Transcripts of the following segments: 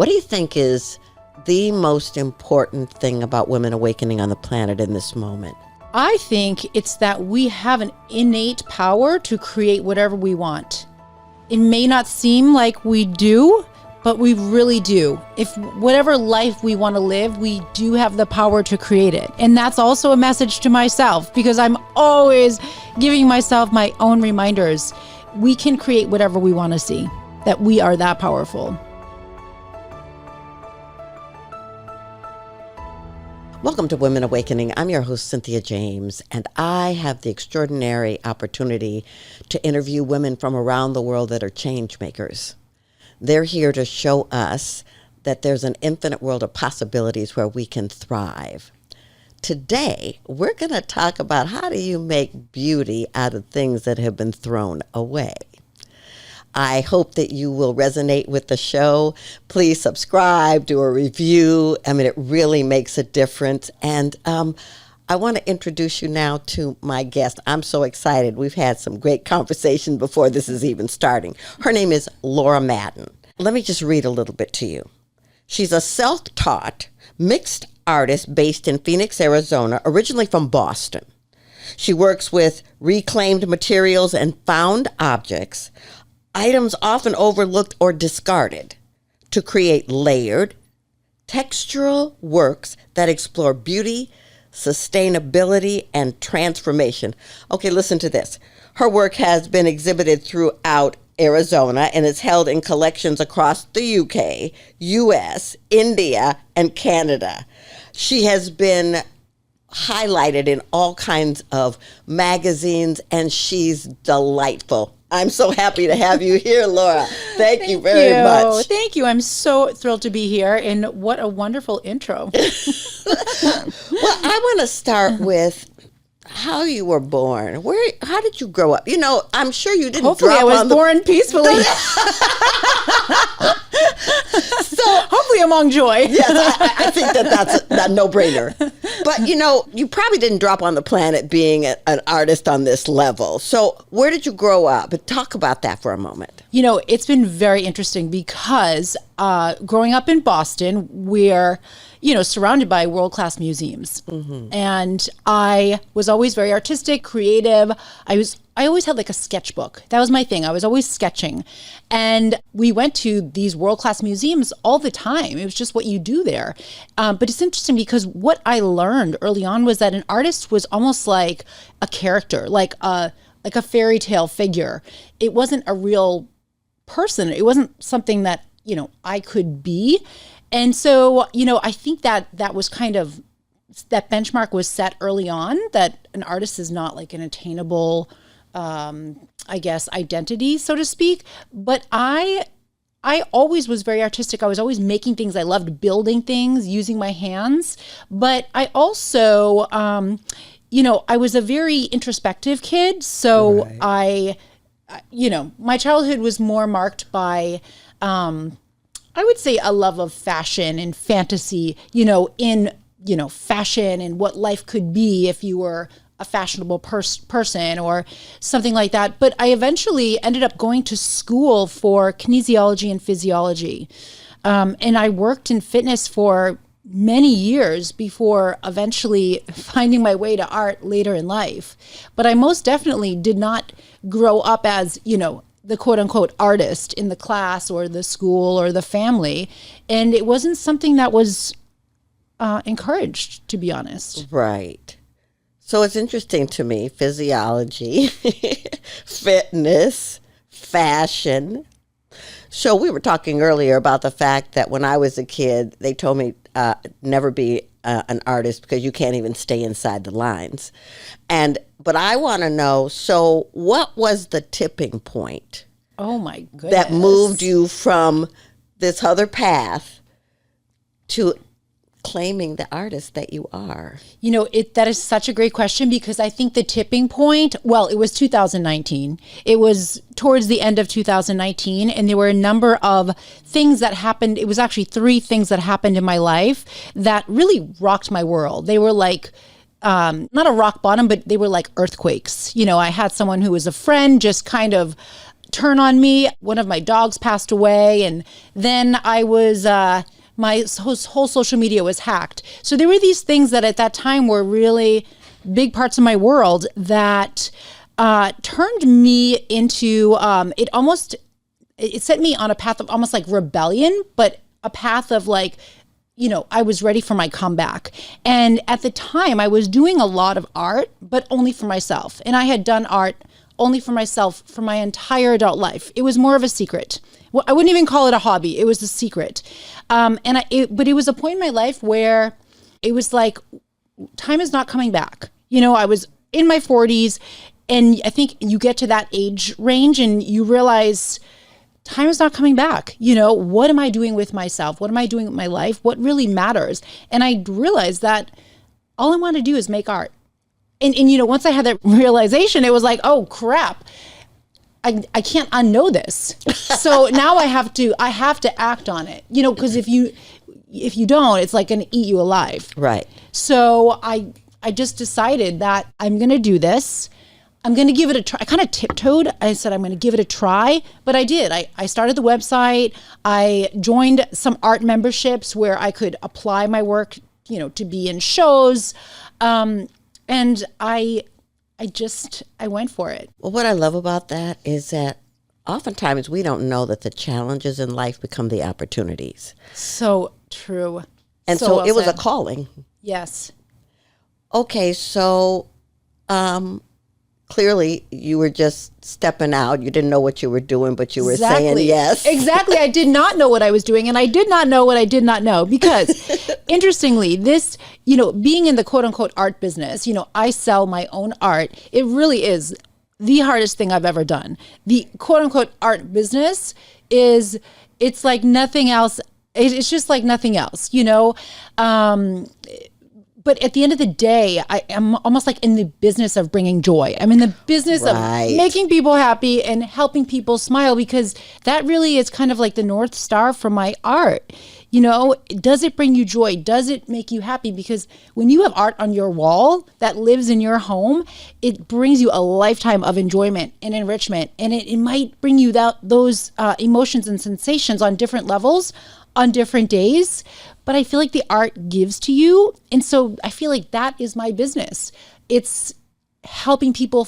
What do you think is the most important thing about women awakening on the planet in this moment? I think it's that we have an innate power to create whatever we want. It may not seem like we do, but we really do. If whatever life we want to live, we do have the power to create it. And that's also a message to myself, because I'm always giving myself my own reminders. We can create whatever we want to see, that we are that powerful. Welcome to Women Awakening. I'm your host, Cynthia James, and I have the extraordinary opportunity to interview women from around the world that are change makers. They're here to show us that there's an infinite world of possibilities where we can thrive. Today, we're going to talk about how do you make beauty out of things that have been thrown away. I hope that you will resonate with the show. Please subscribe, do a review. I mean, it really makes a difference. And I want to introduce you now to my guest. I'm so excited. We've had some great conversation before this is even starting. Her name is Laura Madden. Let me just read a little bit to you. She's a self-taught mixed artist based in Phoenix, Arizona, originally from Boston. She works with reclaimed materials and found objects, items often overlooked or discarded, to create layered, textural works that explore beauty, sustainability, and transformation. Okay, listen to this. Her work has been exhibited throughout Arizona and is held in collections across the UK, US, India, and Canada. She has been highlighted in all kinds of magazines, and she's delightful. I'm so happy to have you here, Laura. Thank you very much. Thank you. I'm so thrilled to be here, and what a wonderful intro. Well, I want to start with how you were born. How did you grow up? You know, I'm sure you didn't Hopefully drop I was on the... born peacefully. So hopefully among joy. Yes, I think that's a no-brainer. But, you know, you probably didn't drop on the planet being an artist on this level. So where did you grow up? Talk about that for a moment. You know, it's been very interesting because growing up in Boston, we're, surrounded by world-class museums. Mm-hmm. And I was always very artistic, creative. I always had like a sketchbook. That was my thing. I was always sketching. And we went to these world-class museums all the time. It was just what you do there. But it's interesting because what I learned early on was that an artist was almost like a character, like a fairy tale figure. It wasn't a real person. It wasn't something that, I could be. And so, I think that was kind of, that benchmark was set early on, that an artist is not like an attainable, identity, so to speak. But I always was very artistic. I was always making things. I loved building things, using my hands. But I also, I was a very introspective kid. So right. My childhood was more marked by, I would say, a love of fashion and fantasy, in fashion and what life could be if you were a fashionable person or something like that. But I eventually ended up going to school for kinesiology and physiology. And I worked in fitness for many years before eventually finding my way to art later in life. But I most definitely did not grow up as, the quote unquote artist in the class or the school or the family. And it wasn't something that was encouraged, to be honest. Right. So it's interesting to me, physiology, fitness, fashion. So we were talking earlier about the fact that when I was a kid, they told me never be an artist because you can't even stay inside the lines. But I want to know, so what was the tipping point? Oh my goodness. That moved you from this other path to claiming the artist that you are? That is such a great question, because I think the tipping point, well, it was 2019. It was towards the end of 2019, and there were a number of things that happened. It was actually 3 things that happened in my life that really rocked my world. They were like, not a rock bottom, but they were like earthquakes. I had someone who was a friend just kind of turn on me. One of my dogs passed away, and then I was my whole social media was hacked. So there were these things that at that time were really big parts of my world that turned me into it set me on a path of almost like rebellion, but a path of like, I was ready for my comeback. And at the time I was doing a lot of art, but only for myself. And I had done art only for myself for my entire adult life. It was more of a secret. Well, I wouldn't even call it a hobby. It was a secret. But it was a point in my life where it was like, time is not coming back. I was in my 40s, and I think you get to that age range and you realize time is not coming back. What am I doing with myself? What am I doing with my life? What really matters? And I realized that all I want to do is make art. And once I had that realization, it was like, oh crap, I can't unknow this. So now I have to act on it, because if you don't, it's like going to eat you alive. Right. So I just decided that I'm going to do this. I'm going to give it a try. I kind of tiptoed. I said, I'm going to give it a try, but I did. I started the website. I joined some art memberships where I could apply my work, to be in shows. And I went for it. Well, what I love about that is that oftentimes we don't know that the challenges in life become the opportunities. So true. And so well it was said. a calling. Yes. Okay, so clearly you were just stepping out. You didn't know what you were doing, but you were saying yes. Exactly. I did not know what I was doing, and I did not know what I did not know, because interestingly, this, being in the quote unquote art business, I sell my own art. It really is the hardest thing I've ever done. The quote unquote art business it's like nothing else. It's just like nothing else, but at the end of the day, I am almost like in the business of bringing joy. I'm in the business of making people happy and helping people smile, because that really is kind of like the North Star for my art. Does it bring you joy? Does it make you happy? Because when you have art on your wall that lives in your home, it brings you a lifetime of enjoyment and enrichment. And it might bring you those emotions and sensations on different levels, on different days, but I feel like the art gives to you. And so I feel like that is my business. It's helping people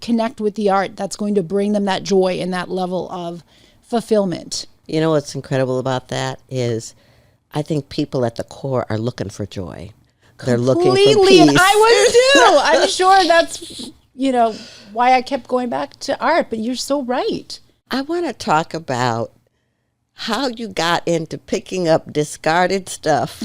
connect with the art that's going to bring them that joy and that level of fulfillment. What's incredible about that is I think people at the core are looking for joy. They're looking for peace. And I was too. I'm sure that's, why I kept going back to art, but you're so right. I want to talk about how you got into picking up discarded stuff,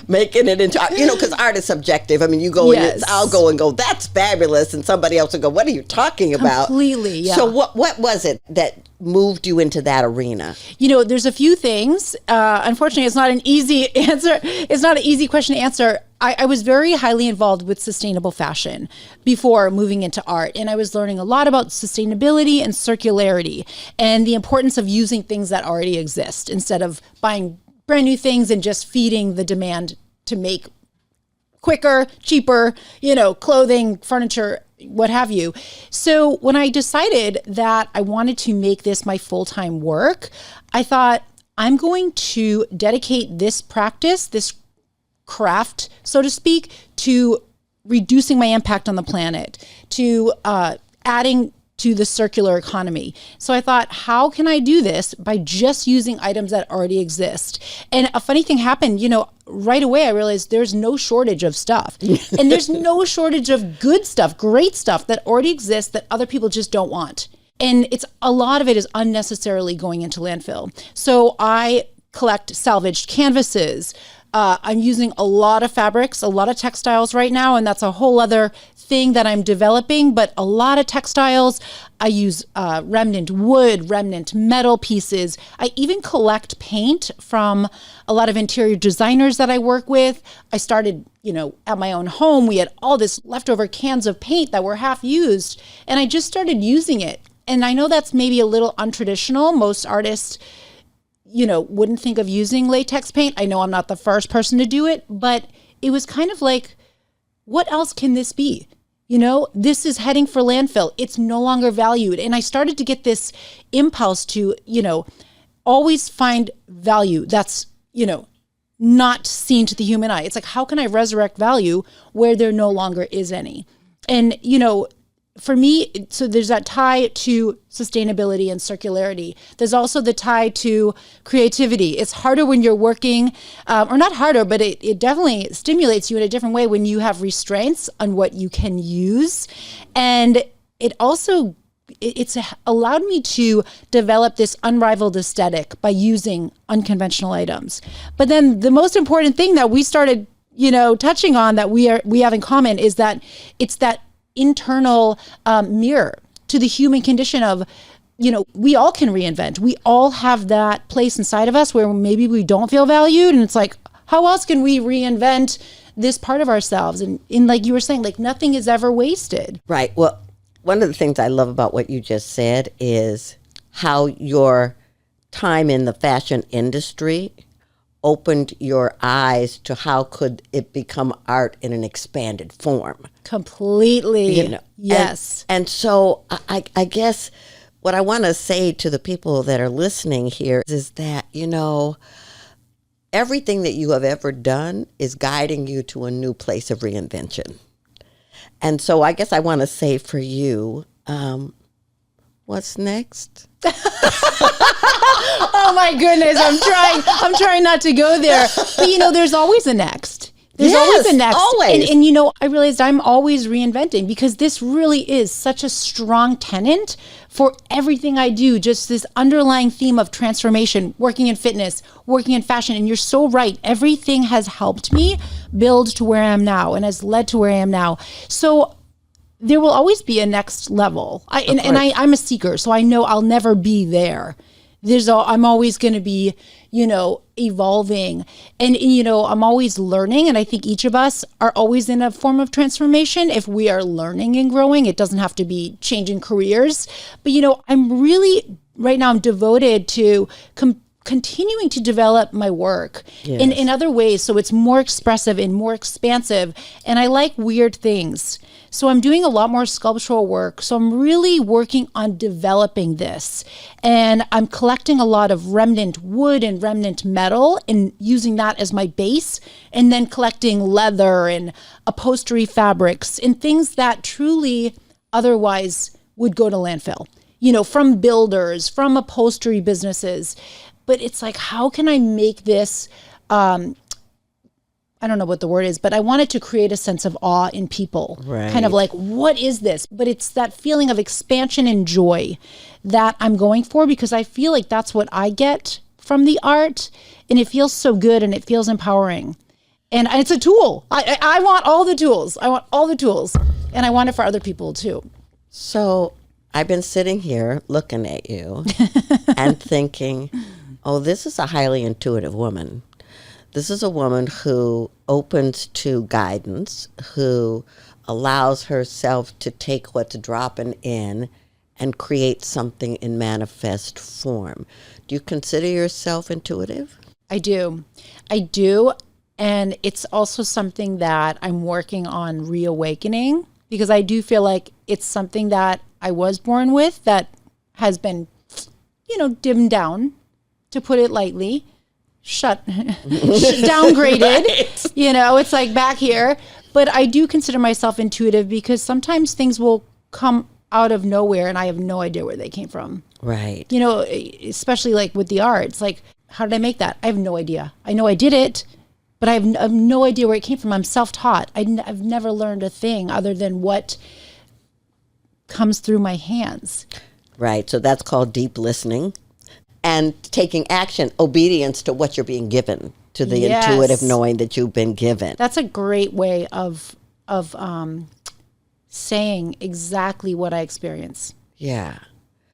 making it into art, because art is subjective. I mean, you go, yes. I'll go and go, that's fabulous. And somebody else will go, what are you talking about? Completely, yeah. So what was it that moved you into that arena? There's a few things. Unfortunately, it's not an easy answer. It's not an easy question to answer. I was very highly involved with sustainable fashion before moving into art. And I was learning a lot about sustainability and circularity and the importance of using things that already exist instead of buying brand new things and just feeding the demand to make quicker, cheaper, clothing, furniture, what have you. So when I decided that I wanted to make this my full-time work, I thought, I'm going to dedicate this practice, this craft, so to speak, to reducing my impact on the planet, to adding to the circular economy. So I thought, how can I do this by just using items that already exist? And a funny thing happened, right away I realized there's no shortage of stuff. And there's no shortage of good stuff, great stuff that already exists that other people just don't want. And a lot of it is unnecessarily going into landfill. So I collect salvaged canvases. I'm using a lot of fabrics, a lot of textiles right now, and that's a whole other thing that I'm developing, but a lot of textiles. I use remnant wood, remnant metal pieces. I even collect paint from a lot of interior designers that I work with. I started, at my own home, we had all this leftover cans of paint that were half used, and I just started using it. And I know that's maybe a little untraditional. Most artists wouldn't think of using latex paint. I know I'm not the first person to do it, but it was kind of like, what else can this be? this is heading for landfill. It's no longer valued. And I started to get this impulse to, always find value that's, not seen to the human eye. It's like, how can I resurrect value where there no longer is any? And, for me, so there's that tie to sustainability and circularity. There's also the tie to creativity. It's harder when you're working, or not harder, but it definitely stimulates you in a different way when you have restraints on what you can use. And it also, it's allowed me to develop this unrivaled aesthetic by using unconventional items. But then the most important thing that we started, touching on that we have in common is that it's that internal mirror to the human condition of, we all can reinvent. We all have that place inside of us where maybe we don't feel valued. And it's like, how else can we reinvent this part of ourselves? And like you were saying, like nothing is ever wasted. Right. Well, one of the things I love about what you just said is how your time in the fashion industry opened your eyes to how could it become art in an expanded form. Completely. Yes. And so I guess what I want to say to the people that are listening here is that, everything that you have ever done is guiding you to a new place of reinvention. And so I guess I want to say for you, what's next? Oh my goodness, I'm trying not to go there. But there's always a next. There's always a next. Always. And I realized I'm always reinventing because this really is such a strong tenet for everything I do. Just this underlying theme of transformation, working in fitness, working in fashion. And you're so right. Everything has helped me build to where I am now and has led to where I am now. So there will always be a next level. I'm a seeker, so I know I'll never be there. I'm always going to be, evolving and, I'm always learning. And I think each of us are always in a form of transformation. If we are learning and growing, it doesn't have to be changing careers. But, I'm really, right now, I'm devoted to continuing to develop my work in other ways. So it's more expressive and more expansive. And I like weird things. So I'm doing a lot more sculptural work. So I'm really working on developing this. And I'm collecting a lot of remnant wood and remnant metal and using that as my base. And then collecting leather and upholstery fabrics and things that truly otherwise would go to landfill, from builders, from upholstery businesses. But it's like, how can I make this, I don't know what the word is, but I wanted to create a sense of awe in people. Right. Kind of like, what is this? But it's that feeling of expansion and joy that I'm going for because I feel like that's what I get from the art. And it feels so good and it feels empowering. And it's a tool. I want all the tools. I want all the tools. And I want it for other people too. So I've been sitting here looking at you and thinking, oh, this is a highly intuitive woman. This is a woman who opens to guidance, who allows herself to take what's dropping in and create something in manifest form. Do you consider yourself intuitive? I do. And it's also something that I'm working on reawakening because I do feel like it's something that I was born with that has been, dimmed down, to put it lightly. Downgraded, right. It's like back here. But I do consider myself intuitive because sometimes things will come out of nowhere and I have no idea where they came from. Right. Especially like with the art. It's like, how did I make that? I have no idea. I know I did it, but I have no idea where it came from. I'm self-taught. I've never learned a thing other than what comes through my hands. Right. So that's called deep listening. And taking action, obedience to what you're being given, to the intuitive knowing that you've been given. That's a great way of saying exactly what I experience. Yeah.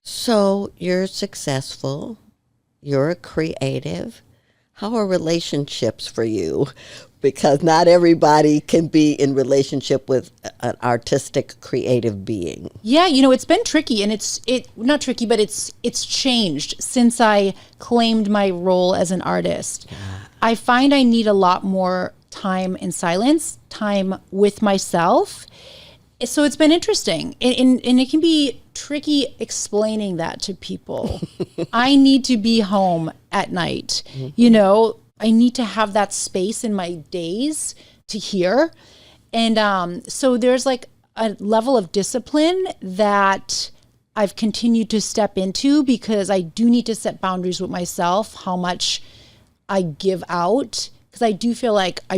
So you're successful. You're a creative. How are relationships for you? Because not everybody can be in relationship with an artistic, creative being. Yeah, it's been tricky, and it's not tricky, but it's changed since I claimed my role as an artist. Yeah. I find I need a lot more time in silence, time with myself, So it's been interesting, and it can be tricky explaining that to people. I need to be home at night. I need to have that space in my days to hear. And so there's like a level of discipline that I've continued to step into, because I do need to set boundaries with myself, how much I give out, because I do feel like I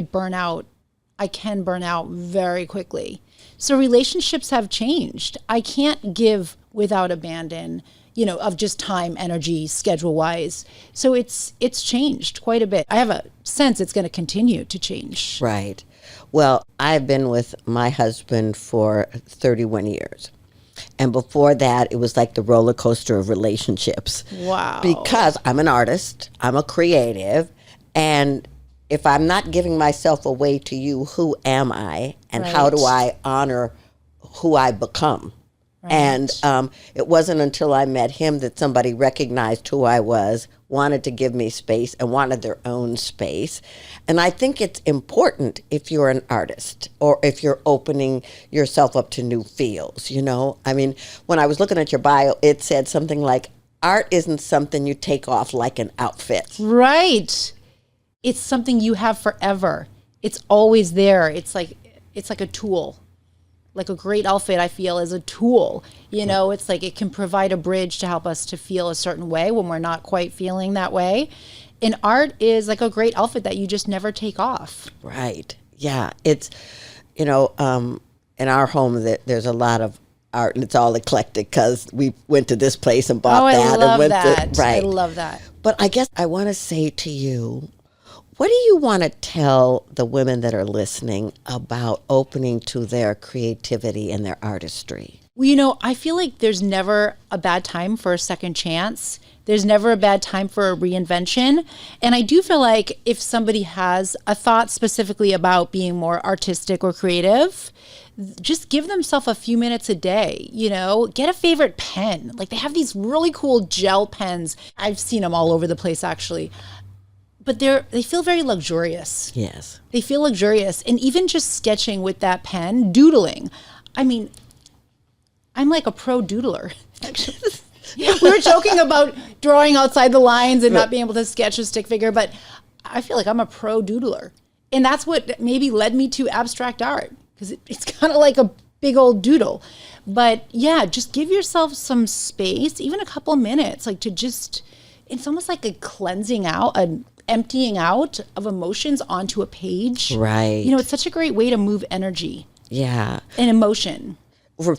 can burn out very quickly. So relationships have changed. I can't give without abandon, of just time, energy, schedule wise. So it's changed quite a bit. I have a sense it's going to continue to change. Right. Well, I've been with my husband for 31 years. And before that, it was like the roller coaster of relationships. Wow. Because I'm an artist, I'm a creative, and if I'm not giving myself away to you, who am I? And how do I honor who I become? Right. And it wasn't until I met him that somebody recognized who I was, wanted to give me space, and wanted their own space. And I think it's important if you're an artist or if you're opening yourself up to new fields, I mean, when I was looking at your bio, it said something like, art isn't something you take off like an outfit. Right. It's something you have forever. It's always there. It's like a tool. Like a great outfit, I feel, is a tool. It's like it can provide a bridge to help us to feel a certain way when we're not quite feeling that way. And art is like a great outfit that you just never take off. Right. Yeah. It's, in our home, there's a lot of art, and it's all eclectic because we went to this place and bought that. I love and that. Right. I love that. But I guess I want to say to you, what do you want to tell the women that are listening about opening to their creativity and their artistry? Well, I feel like there's never a bad time for a second chance. There's never a bad time for a reinvention. And I do feel like if somebody has a thought specifically about being more artistic or creative, just give themselves a few minutes a day, get a favorite pen. Like they have these really cool gel pens. I've seen them all over the place, actually. But they feel very luxurious. Yes. They feel luxurious. And even just sketching with that pen, doodling. I mean, I'm like a pro doodler. We were joking about drawing outside the lines and not being able to sketch a stick figure, but I feel like I'm a pro doodler. And that's what maybe led me to abstract art, because it's kind of like a big old doodle. But yeah, just give yourself some space, even a couple of minutes, like to just, it's almost like a cleansing out, an emptying out of emotions onto a page. Right. It's such a great way to move energy. Yeah. And emotion.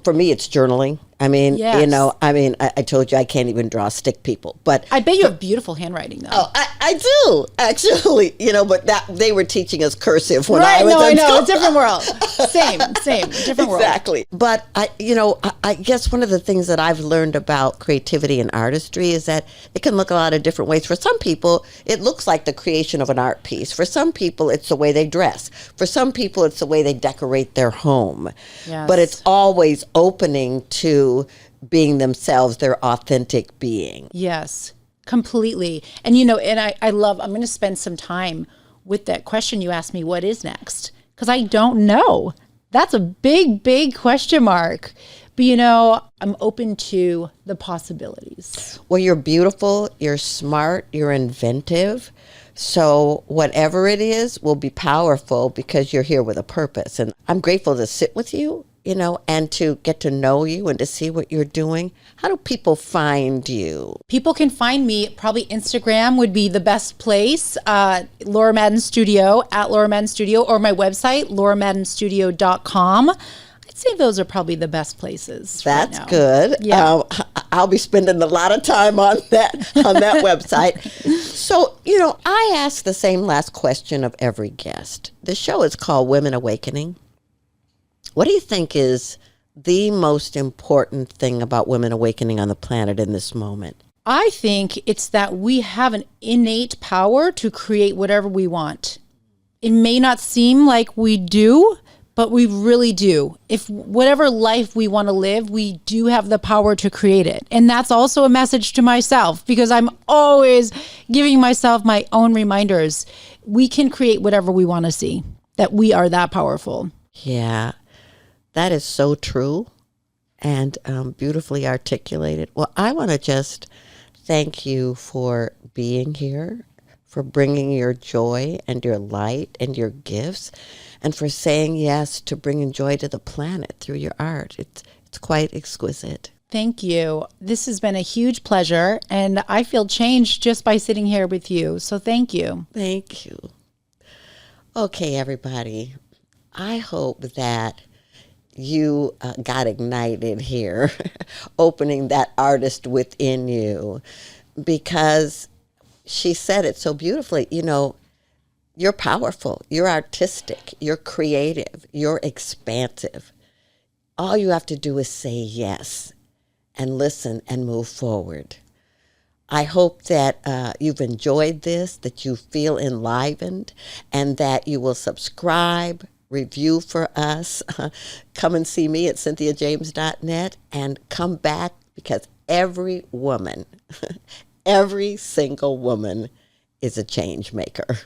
For me, it's journaling. I mean, yes. I told you I can't even draw stick people, but I bet you have beautiful handwriting, though. Oh, I do actually. But that they were teaching us cursive when right, I was. I know, it's a different world. Same, different world. Exactly. But I guess one of the things that I've learned about creativity and artistry is that it can look a lot of different ways. For some people, it looks like the creation of an art piece. For some people, it's the way they dress. For some people, it's the way they decorate their home. Yes. But it's always opening to being themselves, their authentic being. Yes, completely. And I'm going to spend some time with that question you asked me, what is next? Because I don't know. That's a big, big question mark. But I'm open to the possibilities. Well, you're beautiful, you're smart, you're inventive. So whatever it is will be powerful because you're here with a purpose. And I'm grateful to sit with you, and to get to know you and to see what you're doing. How do people find you? People can find me, probably Instagram would be the best place, Laura Madden Studio, at Laura Madden Studio, or my website, lauramaddenstudio.com. I'd say those are probably the best places. That's right now. good. Yeah. I'll be spending a lot of time on that website. So, I ask the same last question of every guest. The show is called Women Awakening. What do you think is the most important thing about women awakening on the planet in this moment? I think it's that we have an innate power to create whatever we want. It may not seem like we do, but we really do. If whatever life we want to live, we do have the power to create it. And that's also a message to myself, because I'm always giving myself my own reminders. We can create whatever we want to see, that we are that powerful. Yeah. That is so true and beautifully articulated. Well, I want to just thank you for being here, for bringing your joy and your light and your gifts, and for saying yes to bringing joy to the planet through your art. It's quite exquisite. Thank you. This has been a huge pleasure, and I feel changed just by sitting here with you. So thank you. Thank you. Okay, everybody. I hope that you got ignited here, opening that artist within you, because she said it so beautifully. You know, you're powerful, you're artistic, you're creative, you're expansive. All you have to do is say yes and listen and move forward. I hope that you've enjoyed this, that you feel enlivened, and that you will subscribe, review for us. Come and see me at cynthiajames.net and come back, because every woman, every single woman is a change maker.